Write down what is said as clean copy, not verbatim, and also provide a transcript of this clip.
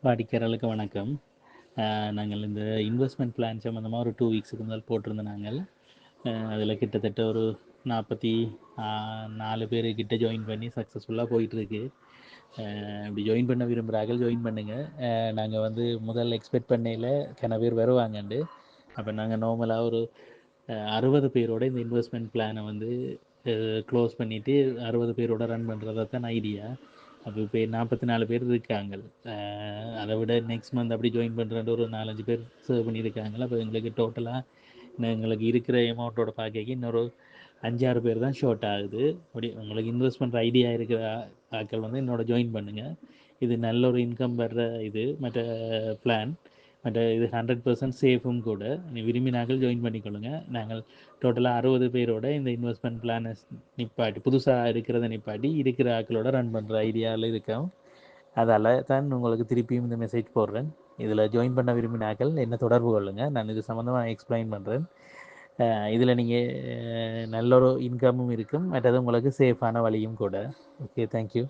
வாடிக்கையாளர்களுக்கு வணக்கம். நாங்கள் இந்த இன்வெஸ்ட்மெண்ட் பிளான் சம்மந்தமாக ஒரு 2 வீக்ஸுக்கு முதல் போட்டிருந்தோம் நாங்கள். அதில் கிட்டத்தட்ட ஒரு 44 பேர் கிட்ட ஜாயின் பண்ணி சக்ஸஸ்ஃபுல்லாக போயிட்டுருக்கு. இப்படி ஜாயின் பண்ண விரும்புகிறார்கள் ஜாயின் பண்ணுங்கள். நாங்கள் வந்து முதல் எக்ஸ்பெக்ட் பண்ணையில் கன பேர் வருவாங்கண்டு. அப்போ நாங்கள் நார்மலாக ஒரு 60 பேரோட இந்த இன்வெஸ்ட்மெண்ட் பிளானை வந்து க்ளோஸ் பண்ணிவிட்டு 60 பேரோட ரன் பண்ணுறதா தான் ஐடியா. அப்போ இப்போ 44 பேர் இருக்காங்க. அதை விட நெக்ஸ்ட் மந்த் அப்படி ஜாயின் பண்ணுற ஒரு 4-5 பேர் சர்வ் பண்ணியிருக்காங்க. அப்போ எங்களுக்கு டோட்டலாக எங்களுக்கு இருக்கிற அமௌண்ட்டோட பார்க்க இன்னொரு 5-6 பேர் தான் ஷார்ட் ஆகுது. அப்படி உங்களுக்கு இன்வெஸ்ட் பண்ணுற ஐடியா இருக்கிற ஆட்கள் வந்து என்னோட ஜாயின் பண்ணுங்கள். இது நல்ல ஒரு இன்கம் வர்ற இது மற்ற பிளான். மற்ற இது 100% சேஃபும் கூட. நீ விரும்பினாக்கள் ஜாயின் பண்ணிக்கொள்ளுங்க. நாங்கள் டோட்டலாக 60 பேரோட இந்த இன்வெஸ்ட்மெண்ட் பிளானை நிப்பாட்டி புதுசாக இருக்கிறத நிப்பாட்டி இருக்கிற ஆட்களோட ரன் பண்ணுற ஐடியாவில் இருக்கோம். அதால் தான் உங்களுக்கு திருப்பியும் இந்த மெசேஜ் போடுறேன். இதில் ஜாயின் பண்ண விரும்பினாக்கள் என்ன தொடர்பு கொள்ளுங்கள். நான் இது சம்மந்தமாக எக்ஸ்பிளைன் பண்ணுறேன். இதில் நீங்கள் நல்ல ஒரு இன்கமும் இருக்கும், மற்றது உங்களுக்கு சேஃபான வழியும் கூட. Okay, thank you.